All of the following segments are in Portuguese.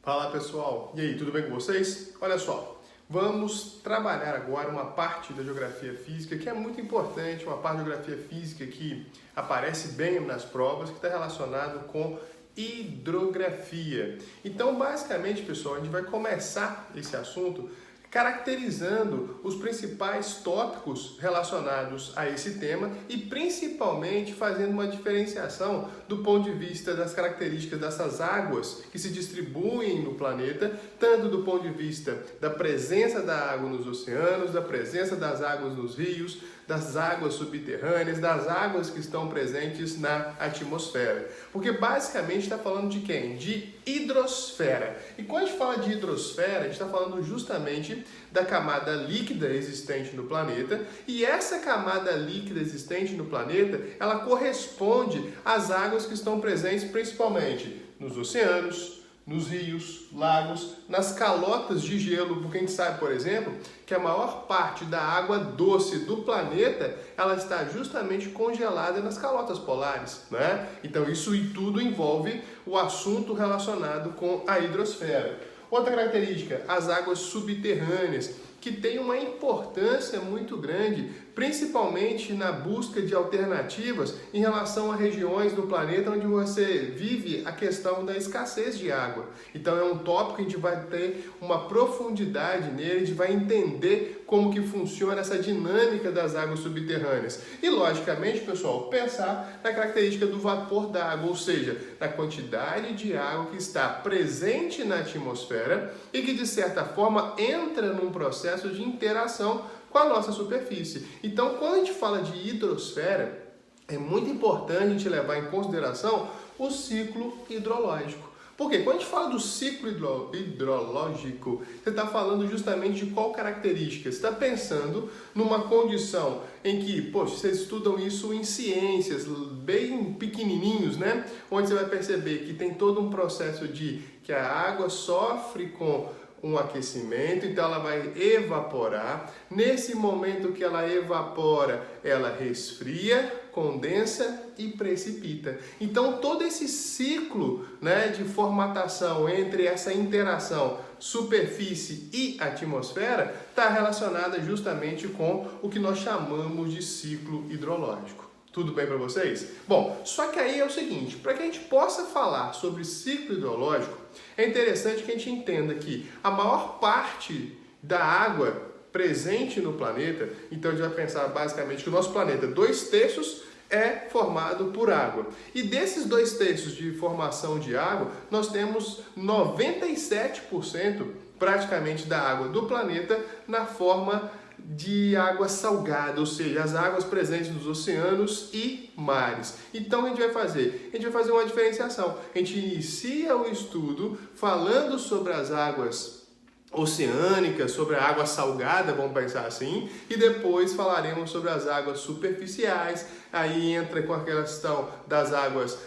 Fala pessoal, e aí, tudo bem com vocês? Olha só, vamos trabalhar agora uma parte da geografia física que é muito importante, uma parte da geografia física que aparece bem nas provas, que está relacionado com hidrografia. Então, basicamente, pessoal, a gente vai começar esse assunto caracterizando os principais tópicos relacionados a esse tema e principalmente fazendo uma diferenciação do ponto de vista das características dessas águas que se distribuem no planeta, tanto do ponto de vista da presença da água nos oceanos, da presença das águas nos rios, das águas subterrâneas, das águas que estão presentes na atmosfera. Porque basicamente está falando de quem? De hidrosfera. E quando a gente fala de hidrosfera, a gente está falando justamente da camada líquida existente no planeta, e essa camada líquida existente no planeta, ela corresponde às águas que estão presentes principalmente nos oceanos, nos rios, lagos, nas calotas de gelo, porque a gente sabe, por exemplo, que a maior parte da água doce do planeta, ela está justamente congelada nas calotas polares, né? Então isso e tudo envolve o assunto relacionado com a hidrosfera. Outra característica, as águas subterrâneas, que tem uma importância muito grande, principalmente na busca de alternativas em relação a regiões do planeta onde você vive a questão da escassez de água. Então é um tópico que a gente vai ter uma profundidade nele, a gente vai entender como que funciona essa dinâmica das águas subterrâneas. E logicamente, pessoal, pensar na característica do vapor d'água, ou seja, na quantidade de água que está presente na atmosfera e que de certa forma entra num processo de interação com a nossa superfície. Então, quando a gente fala de hidrosfera, é muito importante a gente levar em consideração o ciclo hidrológico. Porque quando a gente fala do ciclo hidrológico, você está falando justamente de qual característica? Você está pensando numa condição em que, poxa, vocês estudam isso em ciências, bem pequenininhos, né? Onde você vai perceber que tem todo um processo de que a água sofre com um aquecimento, então ela vai evaporar. Nesse momento que ela evapora, ela resfria, condensa e precipita. Então todo esse ciclo, né, de formatação entre essa interação superfície e atmosfera está relacionada justamente com o que nós chamamos de ciclo hidrológico. Tudo bem para vocês? Bom, só que aí é o seguinte, para que a gente possa falar sobre ciclo hidrológico, é interessante que a gente entenda que a maior parte da água presente no planeta, então a gente vai pensar basicamente que o nosso planeta, 2/3 é formado por água. E desses 2/3 de formação de água, nós temos 97% praticamente da água do planeta na forma de água salgada, ou seja, as águas presentes nos oceanos e mares. Então, a gente vai fazer uma diferenciação. A gente inicia o estudo falando sobre as águas oceânicas, sobre a água salgada, vamos pensar assim, e depois falaremos sobre as águas superficiais. Aí entra com a questão das águas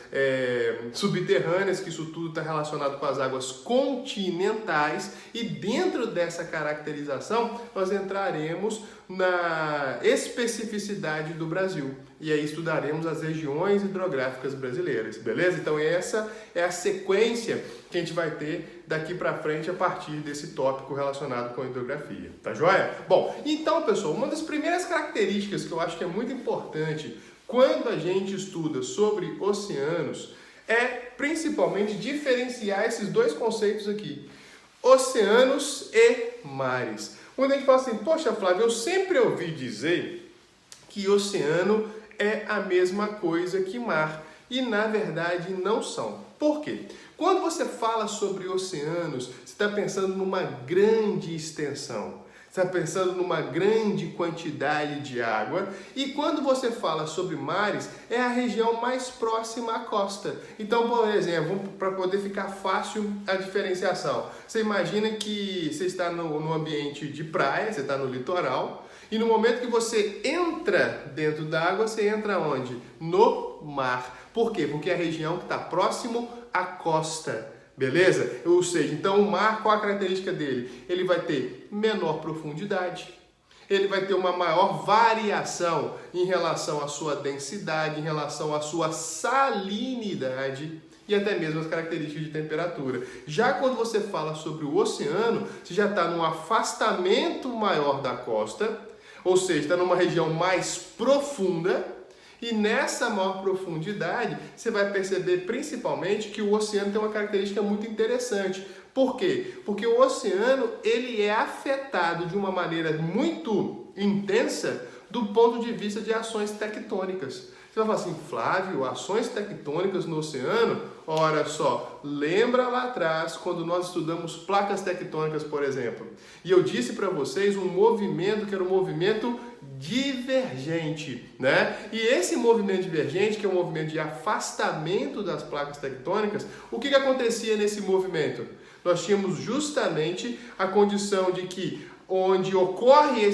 subterrâneas, que isso tudo está relacionado com as águas continentais, e dentro dessa caracterização nós entraremos na especificidade do Brasil. E aí estudaremos as regiões hidrográficas brasileiras, beleza? Então essa é a sequência que a gente vai ter daqui para frente a partir desse tópico relacionado com a hidrografia, tá joia? Bom, então pessoal, uma das primeiras características que eu acho que é muito importante quando a gente estuda sobre oceanos é principalmente diferenciar esses dois conceitos aqui, oceanos e mares. Quando a gente fala assim, poxa Flávio, eu sempre ouvi dizer que oceano é a mesma coisa que mar. E na verdade não são. Por quê? Quando você fala sobre oceanos, você está pensando numa grande extensão. Você está pensando numa grande quantidade de água. E quando você fala sobre mares, é a região mais próxima à costa. Então, por exemplo, para poder ficar fácil a diferenciação, você imagina que você está no ambiente de praia, você está no litoral, e no momento que você entra dentro da água, você entra onde? No mar. Por quê? Porque é a região que está próximo à costa. Beleza? Ou seja, então o mar, qual a característica dele? Ele vai ter menor profundidade, ele vai ter uma maior variação em relação à sua densidade, em relação à sua salinidade e até mesmo as características de temperatura. Já quando você fala sobre o oceano, você já está num afastamento maior da costa, ou seja, está numa região mais profunda, e nessa maior profundidade você vai perceber principalmente que o oceano tem uma característica muito interessante. Por quê? Porque o oceano ele é afetado de uma maneira muito intensa do ponto de vista de ações tectônicas. Você vai falar assim, Flávio, ações tectônicas no oceano? Ora só, lembra lá atrás, quando nós estudamos placas tectônicas, por exemplo, e eu disse para vocês um movimento que era um movimento divergente, né? E esse movimento divergente, que é um movimento de afastamento das placas tectônicas, o que acontecia nesse movimento? Nós tínhamos justamente a condição de que onde ocorre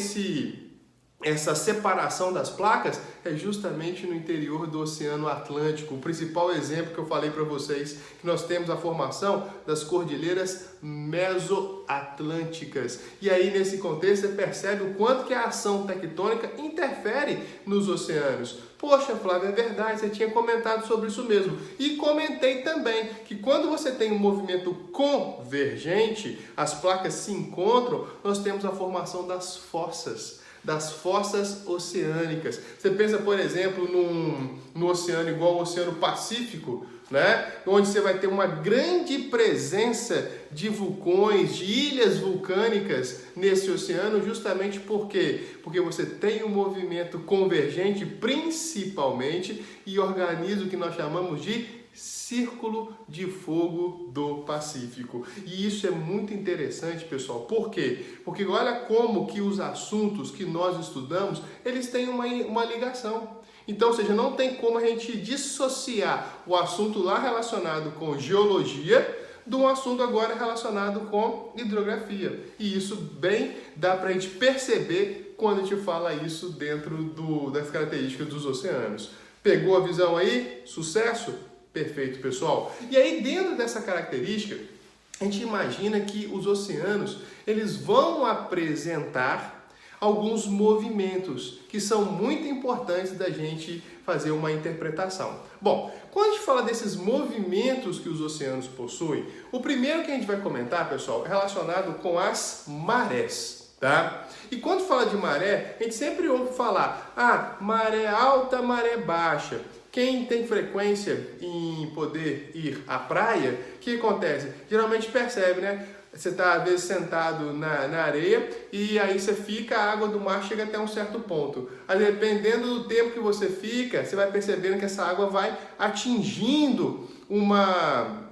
essa separação das placas é justamente no interior do Oceano Atlântico. O principal exemplo que eu falei para vocês, que nós temos a formação das cordilheiras mesoatlânticas. E aí, nesse contexto, você percebe o quanto que a ação tectônica interfere nos oceanos. Poxa, Flávio, é verdade, você tinha comentado sobre isso mesmo. E comentei também que quando você tem um movimento convergente, as placas se encontram, nós temos a formação das fossas oceânicas. Você pensa, por exemplo, no oceano igual ao Oceano Pacífico, né? Onde você vai ter uma grande presença de vulcões, de ilhas vulcânicas nesse oceano, justamente por quê? Porque você tem um movimento convergente, principalmente, e organiza o que nós chamamos de Círculo de Fogo do Pacífico. E isso é muito interessante, pessoal. Por quê? Porque olha como que os assuntos que nós estudamos, eles têm uma ligação. Então, ou seja, não tem como a gente dissociar o assunto lá relacionado com geologia de um assunto agora relacionado com hidrografia. E isso bem dá para a gente perceber quando a gente fala isso dentro das características dos oceanos. Pegou a visão aí? Sucesso? Perfeito, pessoal. E aí, dentro dessa característica, a gente imagina que os oceanos, eles vão apresentar alguns movimentos que são muito importantes da gente fazer uma interpretação. Bom, quando a gente fala desses movimentos que os oceanos possuem, o primeiro que a gente vai comentar, pessoal, é relacionado com as marés, tá? E quando fala de maré, a gente sempre ouve falar, maré alta, maré baixa. Quem tem frequência em poder ir à praia, o que acontece? Geralmente percebe, né? Você está, às vezes, sentado na areia e aí você fica, a água do mar chega até um certo ponto. Aí, dependendo do tempo que você fica, você vai percebendo que essa água vai atingindo uma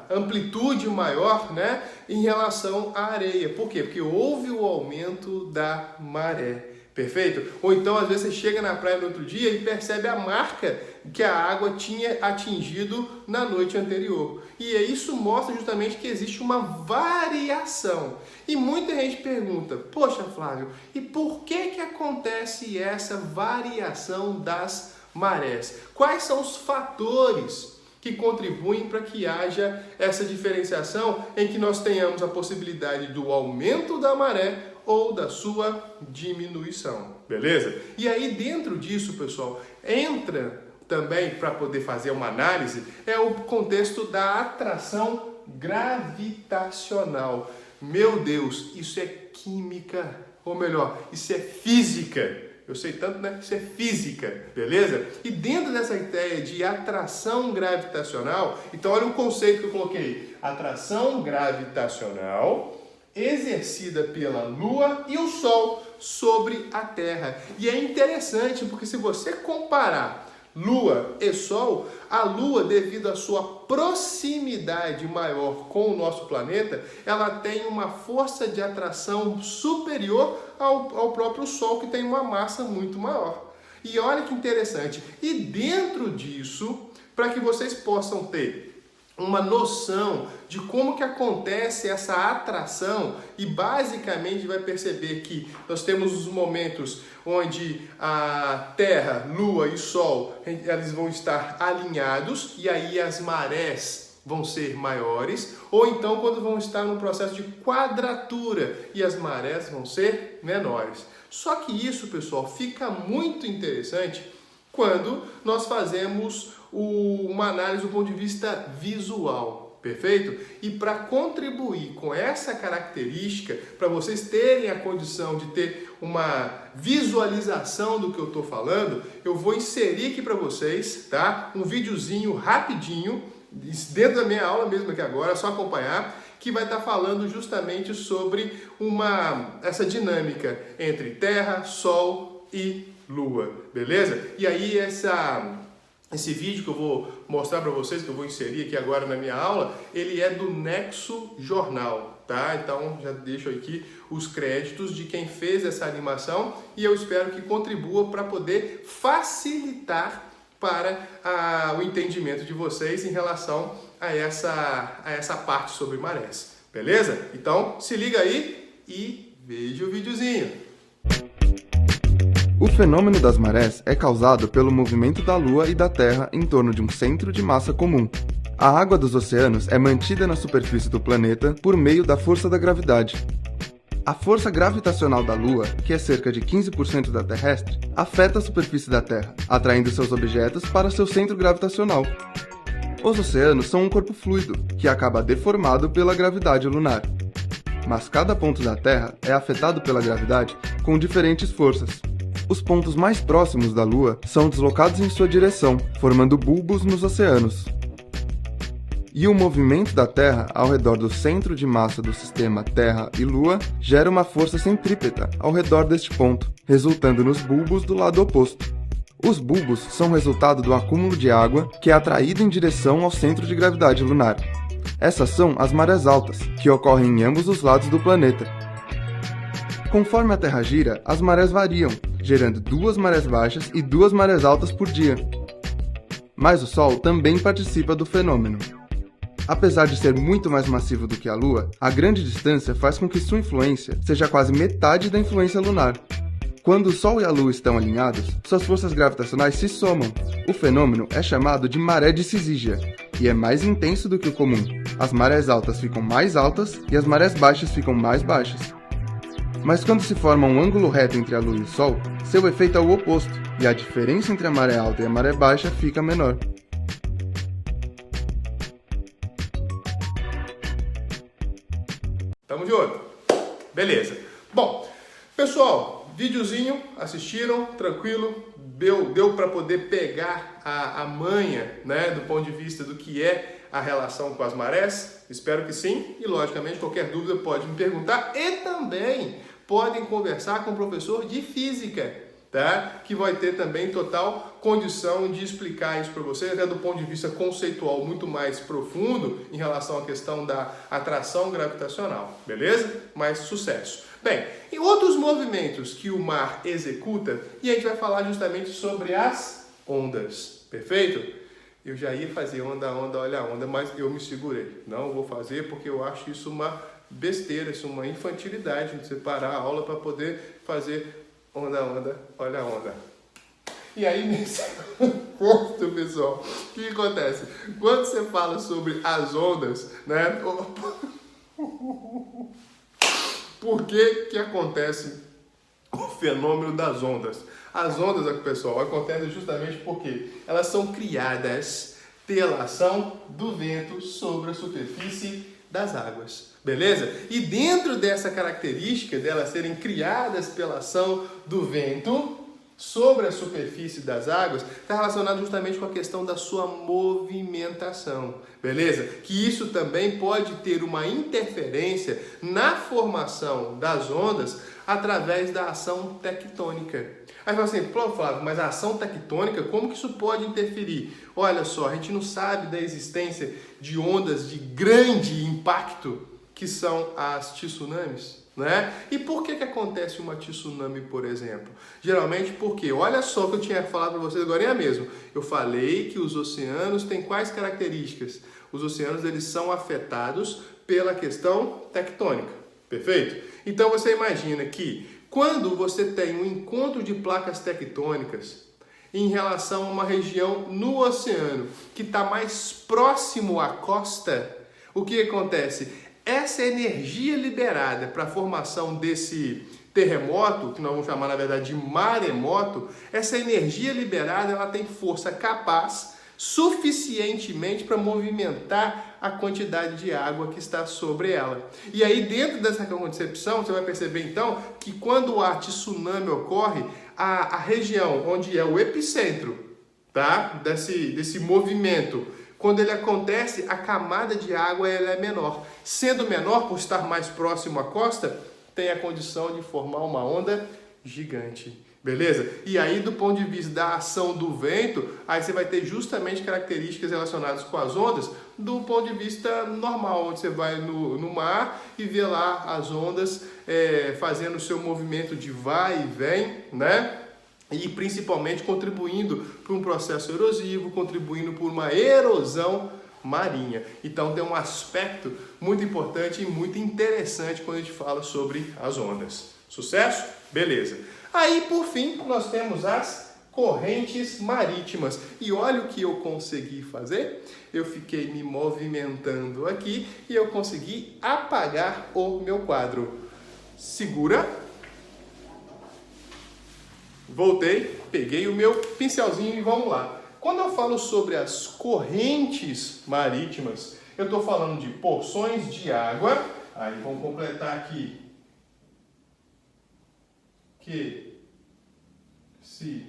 amplitude maior, né, em relação à areia. Por quê? Porque houve o aumento da maré. Perfeito? Ou então, às vezes, você chega na praia no outro dia e percebe a marca que a água tinha atingido na noite anterior. E isso mostra justamente que existe uma variação. E muita gente pergunta, poxa, Flávio, e por que acontece essa variação das marés? Quais são os fatores que contribuem para que haja essa diferenciação em que nós tenhamos a possibilidade do aumento da maré ou da sua diminuição, beleza? E aí, dentro disso, pessoal, entra também, para poder fazer uma análise, é o contexto da atração gravitacional. Meu Deus, isso é química, ou melhor, isso é física. Eu sei tanto, né? Isso é física, beleza? E dentro dessa ideia de atração gravitacional, então olha o conceito que eu coloquei. Atração gravitacional exercida pela Lua e o Sol sobre a Terra. E é interessante porque se você comparar Lua e Sol, a Lua, devido à sua proximidade maior com o nosso planeta, ela tem uma força de atração superior ao próprio Sol, que tem uma massa muito maior. E olha que interessante. E dentro disso, para que vocês possam ter uma noção de como que acontece essa atração, e basicamente vai perceber que nós temos os momentos onde a Terra, Lua e Sol, eles vão estar alinhados e aí as marés vão ser maiores, ou então quando vão estar no processo de quadratura e as marés vão ser menores. Só que isso, pessoal, fica muito interessante quando nós fazemos uma análise do ponto de vista visual. Perfeito? E para contribuir com essa característica, para vocês terem a condição de ter uma visualização do que eu estou falando, eu vou inserir aqui para vocês, tá? Um videozinho rapidinho, dentro da minha aula mesmo aqui agora, é só acompanhar, que vai estar falando justamente sobre essa dinâmica entre Terra, Sol e Lua, beleza? E aí esse vídeo que eu vou mostrar para vocês, que eu vou inserir aqui agora na minha aula, ele é do Nexo Jornal, tá? Então já deixo aqui os créditos de quem fez essa animação e eu espero que contribua para poder facilitar para o entendimento de vocês em relação a essa parte sobre marés, beleza? Então se liga aí e veja o videozinho. O fenômeno das marés é causado pelo movimento da Lua e da Terra em torno de um centro de massa comum. A água dos oceanos é mantida na superfície do planeta por meio da força da gravidade. A força gravitacional da Lua, que é cerca de 15% da terrestre, afeta a superfície da Terra, atraindo seus objetos para seu centro gravitacional. Os oceanos são um corpo fluido, que acaba deformado pela gravidade lunar. Mas cada ponto da Terra é afetado pela gravidade com diferentes forças. Os pontos mais próximos da Lua são deslocados em sua direção, formando bulbos nos oceanos. E o movimento da Terra ao redor do centro de massa do sistema Terra e Lua gera uma força centrípeta ao redor deste ponto, resultando nos bulbos do lado oposto. Os bulbos são resultado do acúmulo de água que é atraído em direção ao centro de gravidade lunar. Essas são as marés altas, que ocorrem em ambos os lados do planeta. Conforme a Terra gira, as marés variam, gerando 2 marés baixas e 2 marés altas por dia. Mas o Sol também participa do fenômeno. Apesar de ser muito mais massivo do que a Lua, a grande distância faz com que sua influência seja quase metade da influência lunar. Quando o Sol e a Lua estão alinhados, suas forças gravitacionais se somam. O fenômeno é chamado de maré de Cizígia, e é mais intenso do que o comum. As marés altas ficam mais altas e as marés baixas ficam mais baixas. Mas quando se forma um ângulo reto entre a Lua e o Sol, seu efeito é o oposto, e a diferença entre a maré alta e a maré baixa fica menor. Tamo de olho. Beleza. Bom, pessoal, videozinho, assistiram, tranquilo, deu para poder pegar a manha, né, do ponto de vista do que é a relação com as marés? Espero que sim, e logicamente qualquer dúvida pode me perguntar e também podem conversar com o professor de física, tá? Que vai ter também total condição de explicar isso para vocês, até do ponto de vista conceitual muito mais profundo em relação à questão da atração gravitacional, beleza? Mais sucesso. Bem, e outros movimentos que o mar executa, e a gente vai falar justamente sobre as ondas, perfeito? Eu já ia fazer onda, olha a onda, mas eu me segurei. Não vou fazer porque eu acho isso uma besteira, isso uma infantilidade, você parar a aula para poder fazer onda, olha a onda. E aí, nesse ponto, pessoal, o que acontece? Quando você fala sobre as ondas, né? Por que acontece o fenômeno das ondas? As ondas, pessoal, acontecem justamente porque elas são criadas pela ação do vento sobre a superfície das águas, beleza? E dentro dessa característica delas serem criadas pela ação do vento sobre a superfície das águas, está relacionado justamente com a questão da sua movimentação, beleza? Que isso também pode ter uma interferência na formação das ondas através da ação tectônica. Aí fala assim, Flávio, mas a ação tectônica, como que isso pode interferir? Olha só, a gente não sabe da existência de ondas de grande impacto, que são as tsunamis, né? E por que acontece uma tsunami, por exemplo? Geralmente porque, olha só o que eu tinha falado para vocês agora mesmo. Eu falei que os oceanos têm quais características? Os oceanos, eles são afetados pela questão tectônica, perfeito? Então você imagina que quando você tem um encontro de placas tectônicas em relação a uma região no oceano que está mais próximo à costa, o que acontece? Essa energia liberada para a formação desse terremoto, que nós vamos chamar na verdade de maremoto, essa energia liberada ela tem força capaz suficientemente para movimentar a quantidade de água que está sobre ela. E aí, dentro dessa concepção, você vai perceber então que quando o tsunami ocorre, a região onde é o epicentro, tá? desse movimento, quando ele acontece, a camada de água ela é menor. Sendo menor, por estar mais próximo à costa, tem a condição de formar uma onda gigante. Beleza? E aí, do ponto de vista da ação do vento, aí você vai ter justamente características relacionadas com as ondas do ponto de vista normal, onde você vai no mar e vê lá as ondas fazendo o seu movimento de vai e vem, né? E principalmente contribuindo para um processo erosivo, contribuindo por uma erosão marinha. Então tem um aspecto muito importante e muito interessante quando a gente fala sobre as ondas. Sucesso? Beleza. Aí, por fim, nós temos as correntes marítimas. E olha o que eu consegui fazer. Eu fiquei me movimentando aqui e eu consegui apagar o meu quadro. Segura. Voltei, peguei o meu pincelzinho e vamos lá. Quando eu falo sobre as correntes marítimas, eu estou falando de porções de água. Aí vamos completar aqui. Que se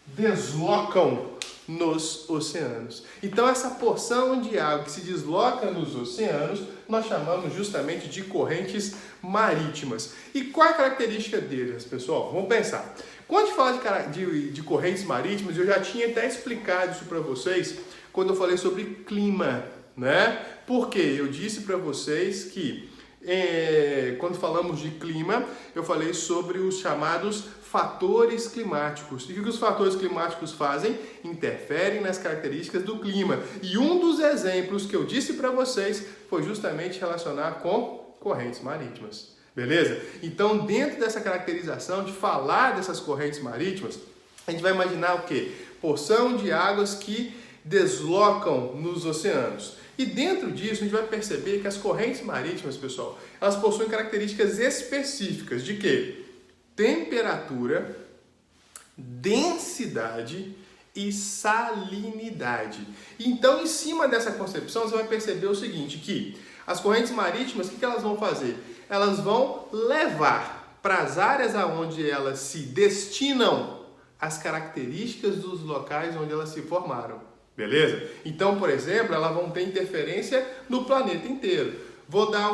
deslocam nos oceanos. Então, essa porção de água que se desloca nos oceanos, nós chamamos justamente de correntes marítimas. E qual é a característica deles, pessoal? Vamos pensar. Quando a gente fala de correntes marítimas, eu já tinha até explicado isso para vocês quando eu falei sobre clima, né? Porque eu disse para vocês que quando falamos de clima, eu falei sobre os chamados fatores climáticos. E o que os fatores climáticos fazem? Interferem nas características do clima. E um dos exemplos que eu disse para vocês foi justamente relacionar com correntes marítimas. Beleza? Então, dentro dessa caracterização de falar dessas correntes marítimas, a gente vai imaginar o quê? Porção de águas que deslocam nos oceanos. E dentro disso, a gente vai perceber que as correntes marítimas, pessoal, elas possuem características específicas de quê? Temperatura, densidade e salinidade. Então, em cima dessa concepção, você vai perceber o seguinte, que as correntes marítimas, o que elas vão fazer? Elas vão levar para as áreas aonde elas se destinam as características dos locais onde elas se formaram. Beleza? Então, por exemplo, elas vão ter interferência no planeta inteiro. Vou dar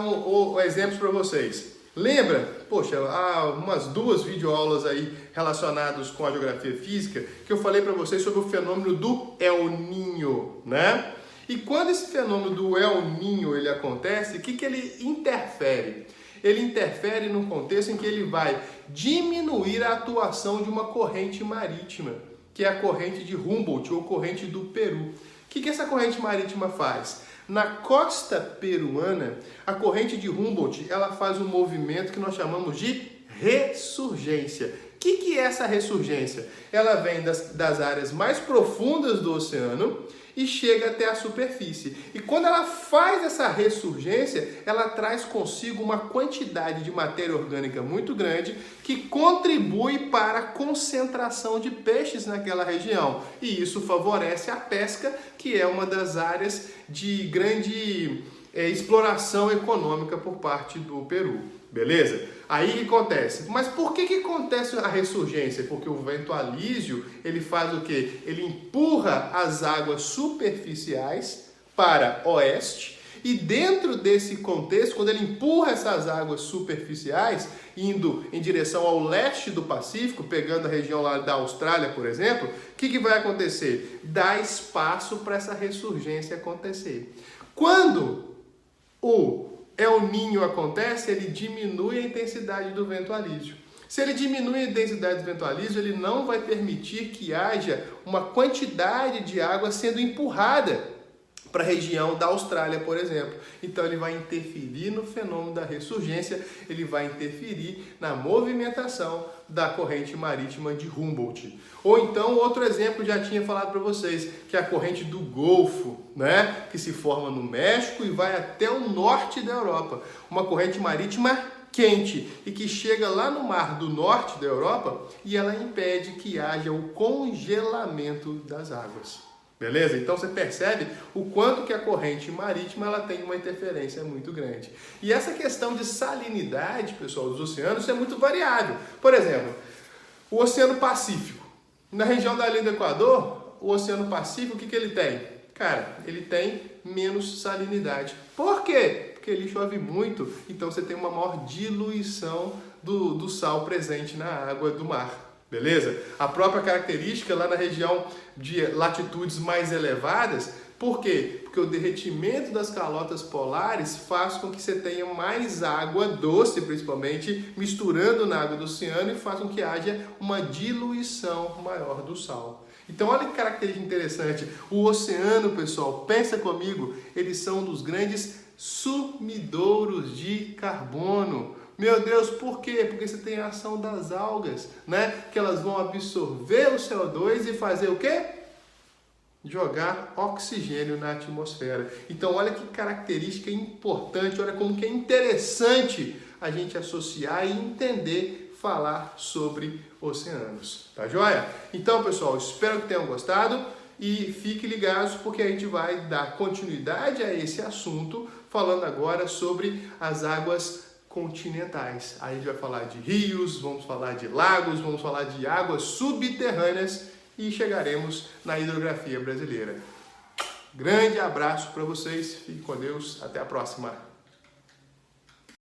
exemplos para vocês. Lembra? Poxa, há umas 2 videoaulas aí relacionadas com a geografia física que eu falei para vocês sobre o fenômeno do El Niño, né? E quando esse fenômeno do El Niño ele acontece, o que ele interfere? Ele interfere num contexto em que ele vai diminuir a atuação de uma corrente marítima, que é a corrente de Humboldt ou corrente do Peru. O que essa corrente marítima faz? Na costa peruana, a corrente de Humboldt ela faz um movimento que nós chamamos de ressurgência. O que é essa ressurgência? Ela vem das áreas mais profundas do oceano e chega até a superfície. E quando ela faz essa ressurgência, ela traz consigo uma quantidade de matéria orgânica muito grande que contribui para a concentração de peixes naquela região. E isso favorece a pesca, que é uma das áreas de grande exploração econômica por parte do Peru. Beleza? Aí o que acontece? Mas por que acontece a ressurgência? Porque o vento alísio, ele faz o quê? Ele empurra as águas superficiais para oeste e dentro desse contexto, quando ele empurra essas águas superficiais, indo em direção ao leste do Pacífico, pegando a região lá da Austrália, por exemplo, o que vai acontecer? Dá espaço para essa ressurgência acontecer. Quando o El Niño acontece, ele diminui a intensidade do vento alísio. Se ele diminui a intensidade do vento alísio, ele não vai permitir que haja uma quantidade de água sendo empurrada para a região da Austrália, por exemplo. Então ele vai interferir no fenômeno da ressurgência, ele vai interferir na movimentação da corrente marítima de Humboldt. Ou então, outro exemplo, já tinha falado para vocês, que é a corrente do Golfo, né? Que se forma no México e vai até o norte da Europa. Uma corrente marítima quente e que chega lá no mar do norte da Europa e ela impede que haja o congelamento das águas. Beleza? Então você percebe o quanto que a corrente marítima ela tem uma interferência muito grande. E essa questão de salinidade, pessoal, dos oceanos é muito variável. Por exemplo, o Oceano Pacífico. Na região da linha do Equador, o Oceano Pacífico, o que ele tem? Cara, ele tem menos salinidade. Por quê? Porque ele chove muito, então você tem uma maior diluição do sal presente na água do mar. Beleza? A própria característica lá na região de latitudes mais elevadas, por quê? Porque o derretimento das calotas polares faz com que você tenha mais água doce, principalmente, misturando na água do oceano e faz com que haja uma diluição maior do sal. Então, olha que característica interessante. O oceano, pessoal, pensa comigo, eles são um dos grandes sumidouros de carbono. Meu Deus, por quê? Porque você tem a ação das algas, né? Que elas vão absorver o CO2 e fazer o quê? Jogar oxigênio na atmosfera. Então, olha que característica importante, olha como que é interessante a gente associar e entender, falar sobre oceanos. Tá joia? Então, pessoal, espero que tenham gostado e fiquem ligados porque a gente vai dar continuidade a esse assunto, falando agora sobre as águas continentais. Aí a gente vai falar de rios, vamos falar de lagos, vamos falar de águas subterrâneas e chegaremos na hidrografia brasileira. Grande abraço para vocês, fiquem com Deus, até a próxima.